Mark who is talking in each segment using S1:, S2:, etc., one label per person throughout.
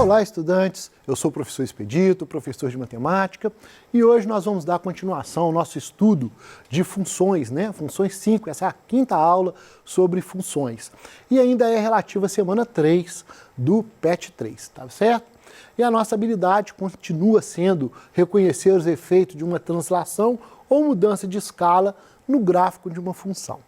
S1: Olá, estudantes! Eu sou o professor Expedito, professor de matemática, e hoje nós vamos dar continuação ao nosso estudo de funções, né? Funções 5, essa é a quinta aula sobre funções. E ainda é relativa à semana 3 do PET 3, tá certo? E a nossa habilidade continua sendo reconhecer os efeitos de uma translação ou mudança de escala no gráfico de uma função.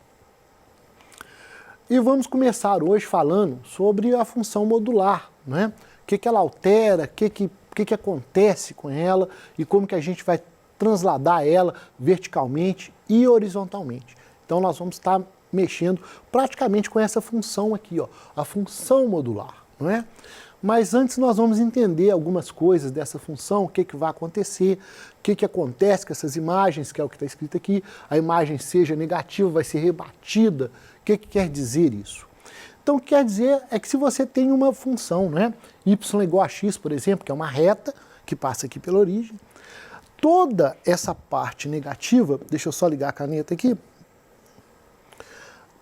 S1: E vamos começar hoje falando sobre a função modular, né? O que ela altera, o que acontece com ela e como que a gente vai transladar ela verticalmente e horizontalmente. Então nós vamos estar mexendo praticamente com essa função aqui, ó, a função modular, não é? Mas antes nós vamos entender algumas coisas dessa função, o que vai acontecer, o que acontece com essas imagens, que é o que está escrito aqui, a imagem seja negativa, vai ser rebatida, o que quer dizer isso? Então, o que quer dizer é que se você tem uma função, né, y igual a x, por exemplo, que é uma reta que passa aqui pela origem, toda essa parte negativa, deixa eu só ligar a caneta aqui,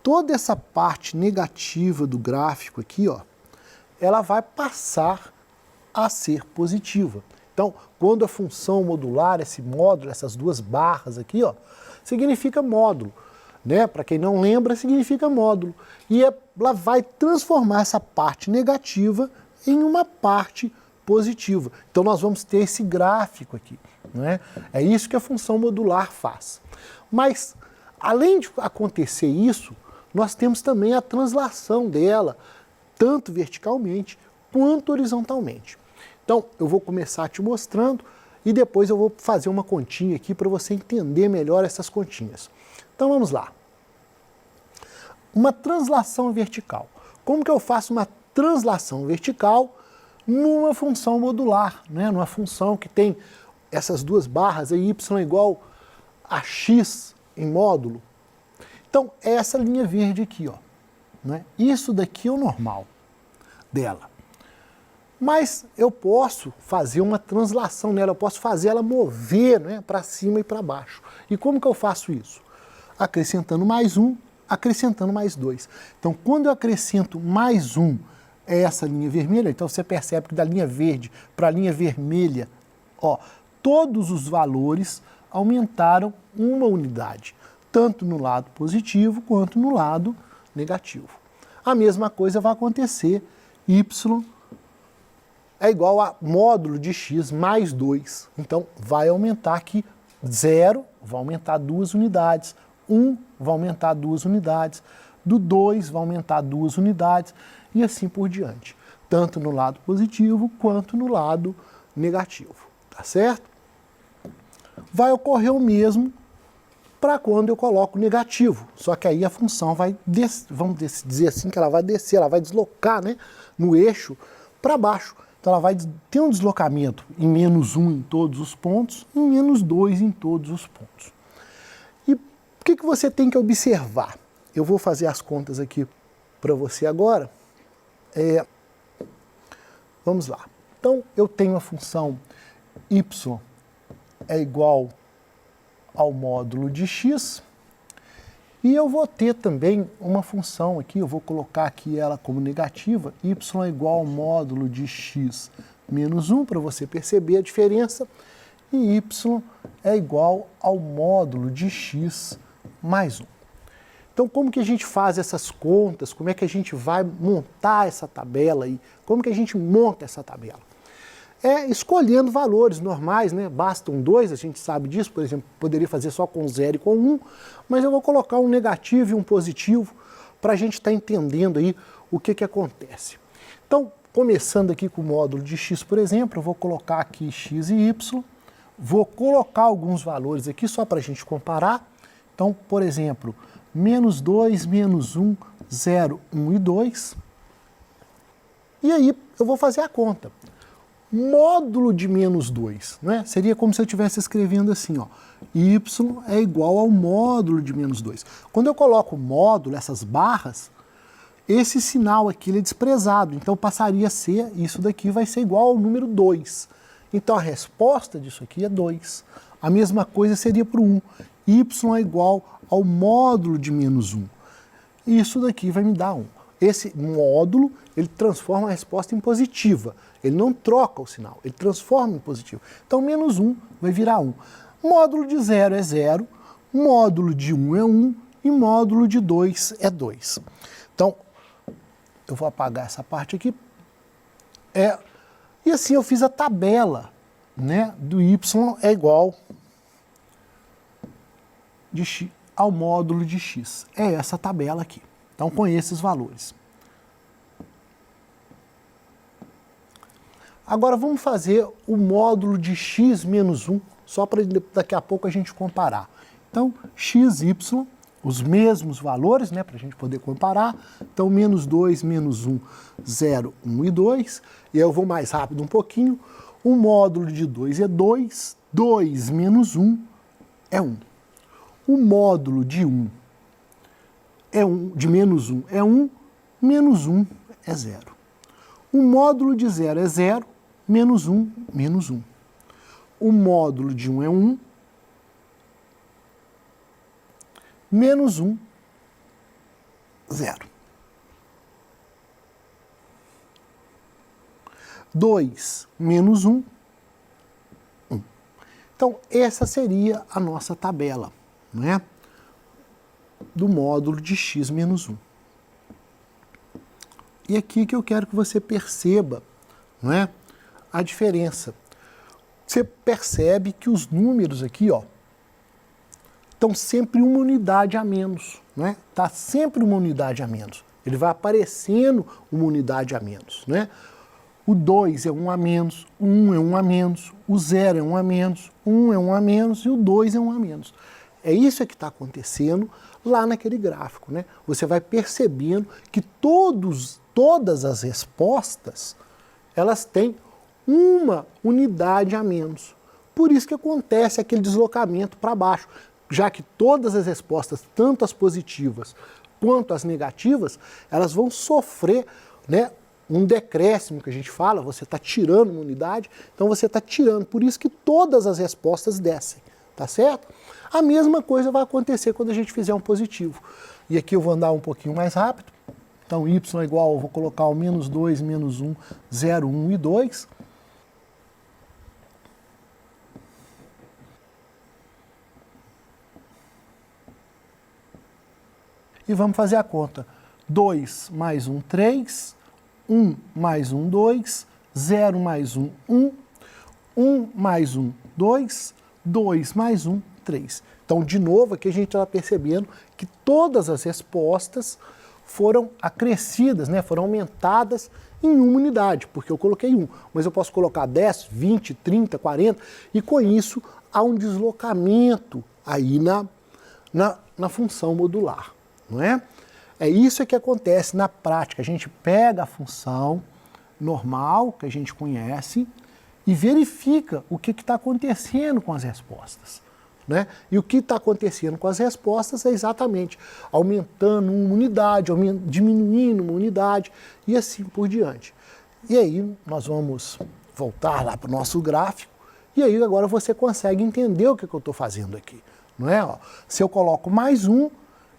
S1: toda essa parte negativa do gráfico aqui, ó, ela vai passar a ser positiva. Então, quando a função modular, esse módulo, essas duas barras aqui, ó, significa módulo. Né? Para quem não lembra, significa módulo. E ela vai transformar essa parte negativa em uma parte positiva. Então nós vamos ter esse gráfico aqui. Né? É isso que a função modular faz. Mas, além de acontecer isso, nós temos também a translação dela, tanto verticalmente quanto horizontalmente. Então, eu vou começar te mostrando e depois eu vou fazer uma continha aqui para você entender melhor essas continhas. Então vamos lá. Uma translação vertical. Como que eu faço uma translação vertical numa função modular, né? Numa função que tem essas duas barras, aí, y igual a x em módulo? Então, é essa linha verde aqui, ó, né? Isso daqui é o normal dela. Mas eu posso fazer uma translação nela, eu posso fazer ela mover, né, para cima e para baixo. E como que eu faço isso? Acrescentando mais 1, acrescentando mais 2. Então, quando eu acrescento mais 1, é essa linha vermelha, então você percebe que da linha verde para a linha vermelha, ó, todos os valores aumentaram uma unidade, tanto no lado positivo quanto no lado negativo. A mesma coisa vai acontecer, y é igual a módulo de x mais 2. Então, vai aumentar aqui 0, vai aumentar 2 unidades. 1 vai aumentar 2 unidades. Do 2 vai aumentar 2 unidades. E assim por diante. Tanto no lado positivo quanto no lado negativo. Tá certo? Vai ocorrer o mesmo para quando eu coloco negativo. Só que aí a função vai, vamos dizer assim, que ela vai descer, ela vai deslocar, né, no eixo para baixo. Então ela vai ter um deslocamento em menos 1 em todos os pontos, em menos 2 em todos os pontos. E o que você tem que observar? Eu vou fazer as contas aqui para você agora. Vamos lá. Então eu tenho a função y é igual ao módulo de x, e eu vou ter também uma função aqui, eu vou colocar aqui ela como negativa, y é igual ao módulo de x menos 1, para você perceber a diferença, e y é igual ao módulo de x mais 1. Então, como que a gente faz essas contas? Como é que a gente vai montar essa tabela aí? Como que a gente monta essa tabela? É escolhendo valores normais, né? Basta um 2, a gente sabe disso, por exemplo, poderia fazer só com 0 e com 1, mas eu vou colocar um negativo e um positivo para a gente estar entendendo aí o que acontece. Então, começando aqui com o módulo de x, por exemplo, eu vou colocar aqui x e y, vou colocar alguns valores aqui só para a gente comparar. Então, por exemplo, menos 2, menos 1, 0, 1 e 2. E aí eu vou fazer a conta. Módulo de menos 2, né? Seria como se eu estivesse escrevendo assim, ó, y é igual ao módulo de menos 2. Quando eu coloco módulo, essas barras, esse sinal aqui ele é desprezado, então passaria a ser, isso daqui vai ser igual ao número 2. Então a resposta disso aqui é 2. A mesma coisa seria para o 1. Y é igual ao módulo de menos 1. Isso daqui vai me dar 1. Esse módulo, ele transforma a resposta em positiva. Ele não troca o sinal, ele transforma em positivo. Então, menos 1 vai virar 1. Módulo de 0 é 0, módulo de 1 é 1 e módulo de 2 é 2. Então, eu vou apagar essa parte aqui. E assim eu fiz a tabela, né, do y é igual de x ao módulo de x. É essa tabela aqui. Então, com esses valores. Agora, vamos fazer o módulo de x menos 1, só para daqui a pouco a gente comparar. Então, x, y, os mesmos valores, né, para a gente poder comparar. Então, menos 2, menos 1, 0, 1 e 2. E aí eu vou mais rápido um pouquinho. O módulo de 2 é 2, 2 menos 1 é 1. O módulo de 1 é 1, de menos 1 é 1, menos 1 é 0. O módulo de 0 é 0, menos 1, menos 1. O módulo de 1 é 1, menos 1, 0. 2 menos 1, 1. Então, essa seria a nossa tabela, não é? Do módulo de x menos 1. E aqui que eu quero que você perceba, não é, a diferença. Você percebe que os números aqui, ó, estão sempre uma unidade a menos, não é? Está sempre uma unidade a menos. Ele vai aparecendo uma unidade a menos, não é? O 2 é 1 a menos, o 1 é 1 a menos, o 0 é 1 a menos, o 1 é 1 a menos e o 2 é 1 a menos. É isso que está acontecendo lá naquele gráfico, né? Você vai percebendo que todas as respostas, elas têm uma unidade a menos. Por isso que acontece aquele deslocamento para baixo, já que todas as respostas, tanto as positivas quanto as negativas, elas vão sofrer, né, um decréscimo que a gente fala, você está tirando uma unidade, então você está tirando, por isso que todas as respostas descem, tá certo? A mesma coisa vai acontecer quando a gente fizer um positivo. E aqui eu vou andar um pouquinho mais rápido, então y é igual, eu vou colocar o menos 2, menos 1, 0, 1 e 2. E vamos fazer a conta. 2 mais 1, 3, 1 mais 1, 2, 0 mais 1, 1, 1 mais 1, 2, 2 mais 1, 3. Então, de novo, aqui a gente está percebendo que todas as respostas foram acrescidas, né, foram aumentadas em uma unidade, porque eu coloquei 1. Mas eu posso colocar 10, 20, 30, 40, e com isso há um deslocamento aí na função modular, não é? É isso que acontece na prática. A gente pega a função normal, que a gente conhece, e verifica o que está acontecendo com as respostas, né? E o que está acontecendo com as respostas é exatamente aumentando uma unidade, diminuindo uma unidade e assim por diante. E aí nós vamos voltar lá para o nosso gráfico e aí agora você consegue entender o que eu estou fazendo aqui, não é? Ó, se eu coloco mais 1,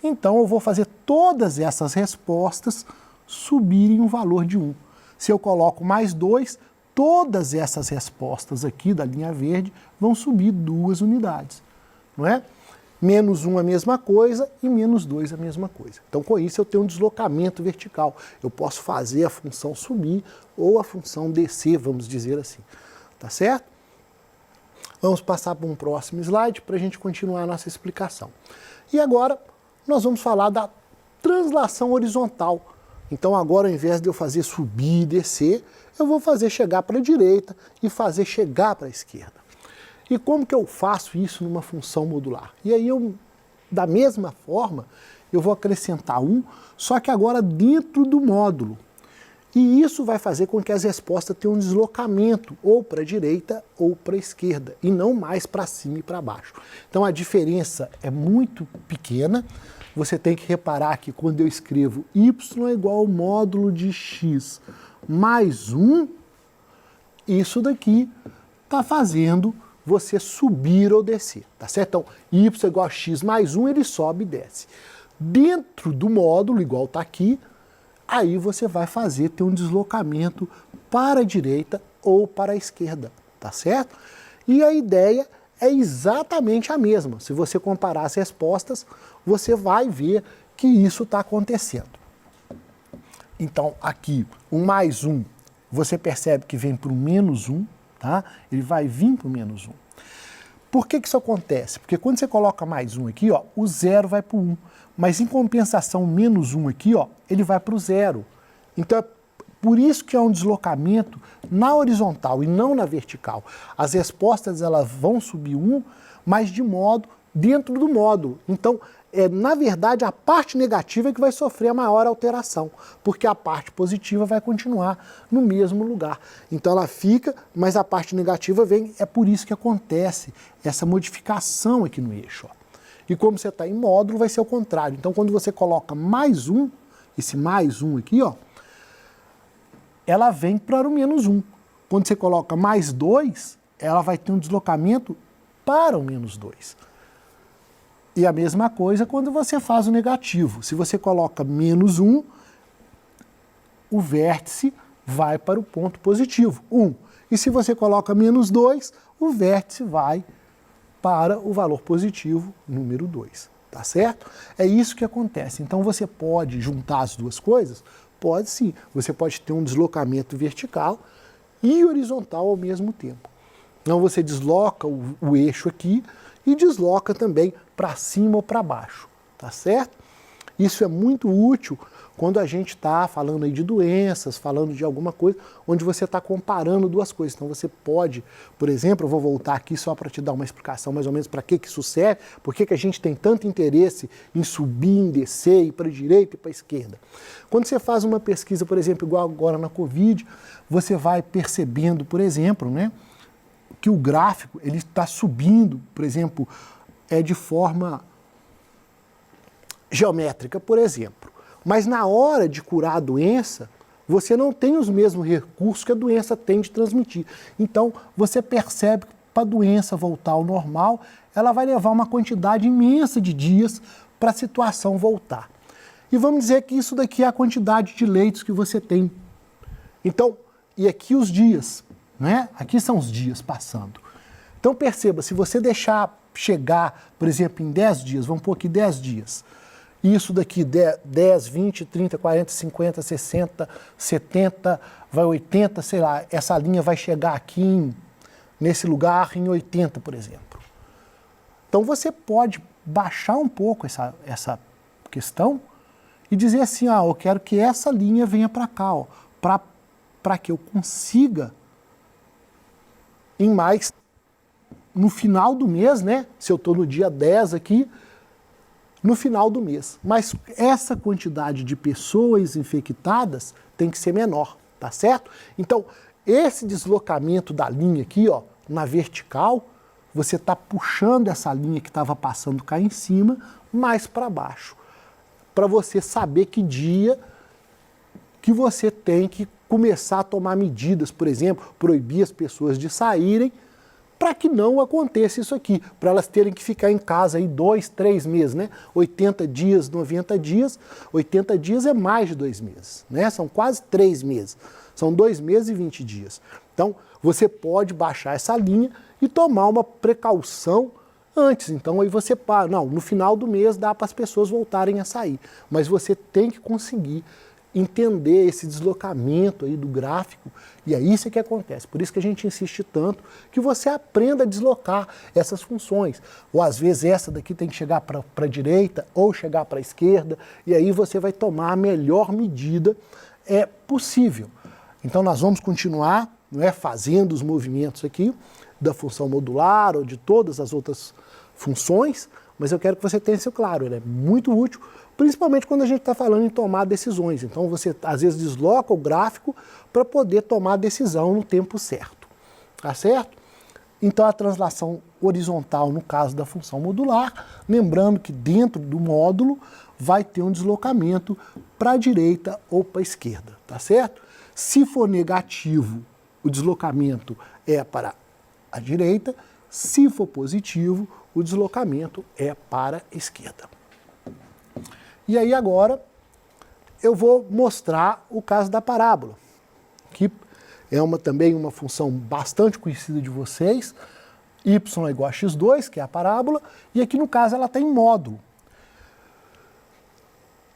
S1: então eu vou fazer todas essas respostas subirem um valor de 1. Se eu coloco mais 2, todas essas respostas aqui da linha verde vão subir 2 unidades, não é? Menos 1 a mesma coisa e menos 2 a mesma coisa. Então, com isso, eu tenho um deslocamento vertical. Eu posso fazer a função subir ou a função descer, vamos dizer assim. Tá certo? Vamos passar para um próximo slide para a gente continuar a nossa explicação. E agora, nós vamos falar da translação horizontal. Então, agora, ao invés de eu fazer subir e descer, eu vou fazer chegar para a direita e fazer chegar para a esquerda. E como que eu faço isso numa função modular? E aí, da mesma forma, eu vou acrescentar 1, só que agora dentro do módulo. E isso vai fazer com que as respostas tenham um deslocamento ou para a direita ou para a esquerda, e não mais para cima e para baixo. Então a diferença é muito pequena. Você tem que reparar que quando eu escrevo y é igual ao módulo de x mais 1, isso daqui está fazendo você subir ou descer, tá certo? Então, y é igual a x mais 1, ele sobe e desce. Dentro do módulo, igual está aqui, aí você vai ter um deslocamento para a direita ou para a esquerda, tá certo? E a ideia é exatamente a mesma. Se você comparar as respostas, você vai ver que isso está acontecendo. Então, aqui, o mais 1, você percebe que vem para o menos 1, tá? Ele vai vir para o menos 1. Por que isso acontece? Porque quando você coloca mais 1 aqui, ó, o 0 vai para o 1. Mas em compensação, menos 1 aqui, ó, ele vai para o 0. Então, é por isso que é um deslocamento na horizontal e não na vertical. As respostas elas vão subir 1, mas de modo dentro do módulo. Então, na verdade, a parte negativa é que vai sofrer a maior alteração, porque a parte positiva vai continuar no mesmo lugar. Então ela fica, mas a parte negativa vem, é por isso que acontece essa modificação aqui no eixo. Ó. E como você está em módulo, vai ser o contrário. Então quando você coloca mais 1, esse mais 1 aqui, ó, ela vem para o menos 1. Quando você coloca mais 2, ela vai ter um deslocamento para o menos 2. E a mesma coisa quando você faz o negativo. Se você coloca menos 1, o vértice vai para o ponto positivo, 1. E se você coloca menos 2, o vértice vai para o valor positivo, número 2. Tá certo? É isso que acontece. Então você pode juntar as duas coisas? Pode sim. Você pode ter um deslocamento vertical e horizontal ao mesmo tempo. Então você desloca o eixo aqui e desloca também para cima ou para baixo, tá certo? Isso é muito útil quando a gente está falando aí de doenças, falando de alguma coisa, onde você está comparando duas coisas. Então você pode, por exemplo, eu vou voltar aqui só para te dar uma explicação mais ou menos para que isso serve, por que a gente tem tanto interesse em subir, em descer, ir para a direita e para a esquerda. Quando você faz uma pesquisa, por exemplo, igual agora na Covid, você vai percebendo, por exemplo, né, que o gráfico ele está subindo, por exemplo, de forma geométrica, por exemplo. Mas na hora de curar a doença, você não tem os mesmos recursos que a doença tem de transmitir. Então, você percebe que para a doença voltar ao normal, ela vai levar uma quantidade imensa de dias para a situação voltar. E vamos dizer que isso daqui é a quantidade de leitos que você tem. Então, e aqui os dias, né? Aqui são os dias passando. Então perceba, se você deixar chegar, por exemplo, em 10 dias, vamos pôr aqui 10 dias, isso daqui 10, 20, 30, 40, 50, 60, 70, vai 80, sei lá, essa linha vai chegar aqui nesse lugar em 80, por exemplo. Então você pode baixar um pouco essa questão e dizer assim, eu quero que essa linha venha para cá, para que eu consiga no final do mês, né? Se eu estou no dia 10 aqui, no final do mês. Mas essa quantidade de pessoas infectadas tem que ser menor, tá certo? Então, esse deslocamento da linha aqui, ó, na vertical, você está puxando essa linha que estava passando cá em cima, mais para baixo, para você saber que dia que você tem que começar a tomar medidas, por exemplo, proibir as pessoas de saírem, para que não aconteça isso aqui, para elas terem que ficar em casa aí 2, 3 meses, né? 80 dias, 90 dias, 80 dias é mais de 2 meses, né? São quase 3 meses, são 2 meses e 20 dias. Então, você pode baixar essa linha e tomar uma precaução antes. Então, aí você para, não, no final do mês dá para as pessoas voltarem a sair, mas você tem que conseguir entender esse deslocamento aí do gráfico, e é isso que acontece. Por isso que a gente insiste tanto que você aprenda a deslocar essas funções. Ou às vezes essa daqui tem que chegar para a direita ou chegar para a esquerda, e aí você vai tomar a melhor medida possível. Então nós vamos continuar, não é, fazendo os movimentos aqui da função modular ou de todas as outras funções, mas eu quero que você tenha isso claro, ele é muito útil, principalmente quando a gente está falando em tomar decisões. Então você às vezes desloca o gráfico para poder tomar a decisão no tempo certo, tá certo? Então a translação horizontal no caso da função modular, lembrando que dentro do módulo vai ter um deslocamento para a direita ou para a esquerda, tá certo? Se for negativo, o deslocamento é para a direita, se for positivo, o deslocamento é para a esquerda. E aí agora eu vou mostrar o caso da parábola, que também uma função bastante conhecida de vocês, y é igual a x2, que é a parábola, e aqui no caso ela tem módulo.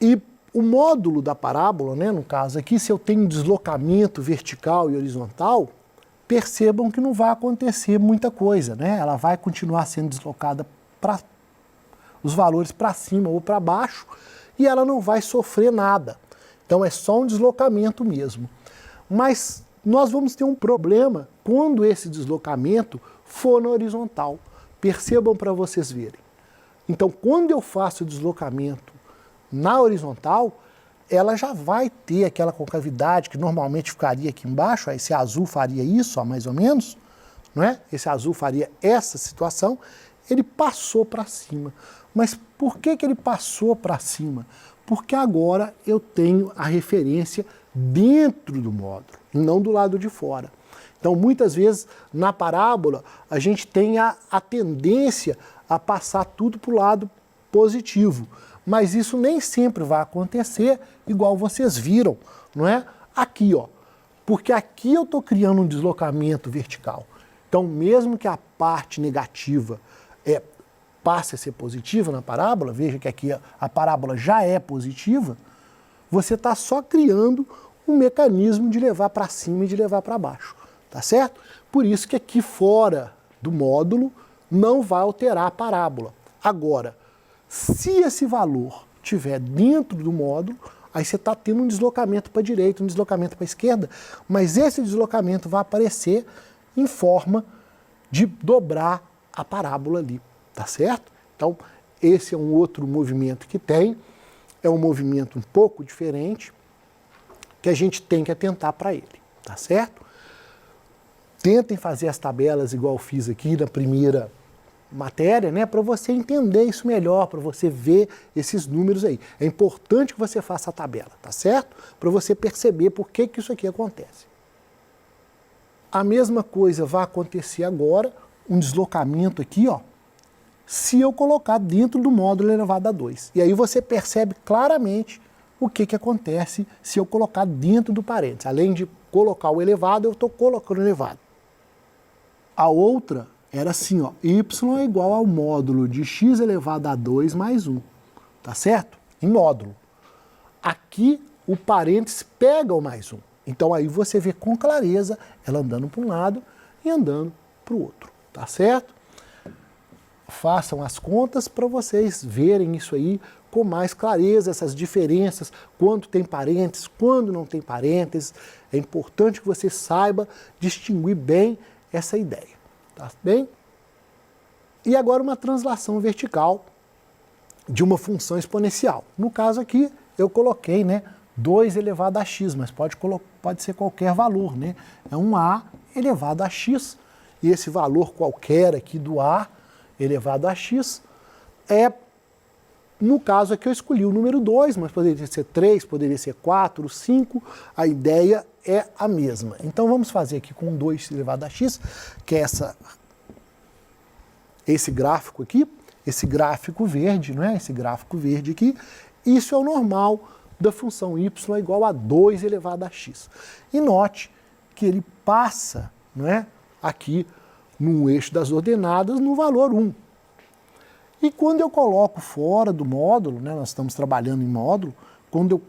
S1: E o módulo da parábola, né, no caso aqui, se eu tenho deslocamento vertical e horizontal, percebam que não vai acontecer muita coisa, né? Ela vai continuar sendo deslocada para os valores para cima ou para baixo e ela não vai sofrer nada. Então é só um deslocamento mesmo. Mas nós vamos ter um problema quando esse deslocamento for na horizontal. Percebam para vocês verem. Então quando eu faço o deslocamento na horizontal, ela já vai ter aquela concavidade que normalmente ficaria aqui embaixo, esse azul faria isso, ó, mais ou menos, não é? Esse azul faria essa situação, ele passou para cima. Mas por que ele passou para cima? Porque agora eu tenho a referência dentro do módulo, e não do lado de fora. Então, muitas vezes, na parábola, a gente tem a tendência a passar tudo para o lado positivo. Mas isso nem sempre vai acontecer igual vocês viram, não é? Aqui, ó. Porque aqui eu estou criando um deslocamento vertical. Então, mesmo que a parte negativa passe a ser positiva na parábola, veja que aqui a parábola já é positiva, você está só criando um mecanismo de levar para cima e de levar para baixo, tá certo? Por isso que aqui fora do módulo não vai alterar a parábola. Agora, se esse valor estiver dentro do módulo, aí você está tendo um deslocamento para a direita, um deslocamento para a esquerda, mas esse deslocamento vai aparecer em forma de dobrar a parábola ali, tá certo? Então, esse é um outro movimento que tem, é um movimento um pouco diferente, que a gente tem que atentar para ele, tá certo? Tentem fazer as tabelas igual eu fiz aqui na primeira matéria, né, para você entender isso melhor, para você ver esses números aí. É importante que você faça a tabela, tá certo? Para você perceber por que isso aqui acontece. A mesma coisa vai acontecer agora, um deslocamento aqui, ó, se eu colocar dentro do módulo elevado a 2. E aí você percebe claramente o que acontece se eu colocar dentro do parênteses. Além de colocar o elevado, eu estou colocando o elevado. A outra era assim, ó, y é igual ao módulo de x elevado a 2 mais 1, tá certo? Em módulo. Aqui o parênteses pega o mais 1. Então aí você vê com clareza ela andando para um lado e andando para o outro, tá certo? Façam as contas para vocês verem isso aí com mais clareza, essas diferenças, quando tem parênteses, quando não tem parênteses. É importante que você saiba distinguir bem essa ideia, tá bem? E agora uma translação vertical de uma função exponencial. No caso aqui, eu coloquei, né, 2 elevado a x, mas pode ser qualquer valor, né? É um a elevado a x, e esse valor qualquer aqui do a elevado a x é, no caso aqui eu escolhi o número 2, mas poderia ser 3, poderia ser 4, 5, a ideia é a mesma. Então vamos fazer aqui com 2 elevado a x, que é esse gráfico aqui, esse gráfico verde, não é? Esse gráfico verde aqui, isso é o normal da função y é igual a 2 elevado a x. E note que ele passa, não é, aqui no eixo das ordenadas no valor 1. E quando eu coloco fora do módulo, né, nós estamos trabalhando em módulo, quando eu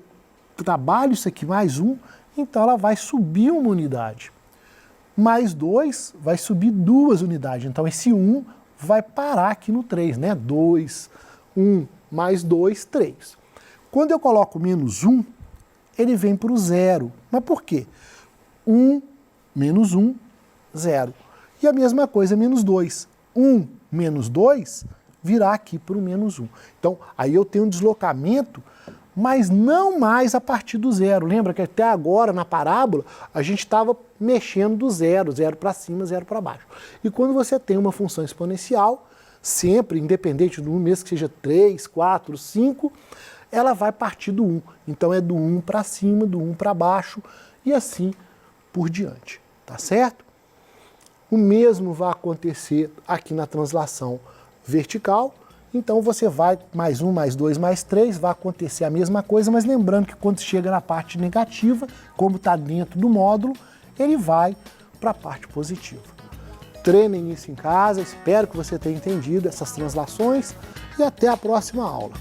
S1: trabalho isso aqui mais 1, então ela vai subir uma unidade. Mais 2 vai subir 2 unidades. Então esse 1 vai parar aqui no 3, né? 2, 1, mais 2, 3. Quando eu coloco menos 1, ele vem para o 0. Mas por quê? 1 menos 1, 0. E a mesma coisa, menos 2. 1 menos 2 virá aqui para o menos 1. Então, aí eu tenho um deslocamento, mas não mais a partir do 0. Lembra que até agora, na parábola, a gente estava mexendo do 0, 0 para cima, 0 para baixo. E quando você tem uma função exponencial, sempre, independente do número, mesmo que seja 3, 4, 5, ela vai partir do 1. Então é do 1 para cima, do 1 para baixo e assim por diante. Tá certo? O mesmo vai acontecer aqui na translação vertical. Então você vai mais 1, mais 2, mais 3, vai acontecer a mesma coisa, mas lembrando que quando chega na parte negativa, como está dentro do módulo, ele vai para a parte positiva. Treinem isso em casa, espero que você tenha entendido essas translações e até a próxima aula.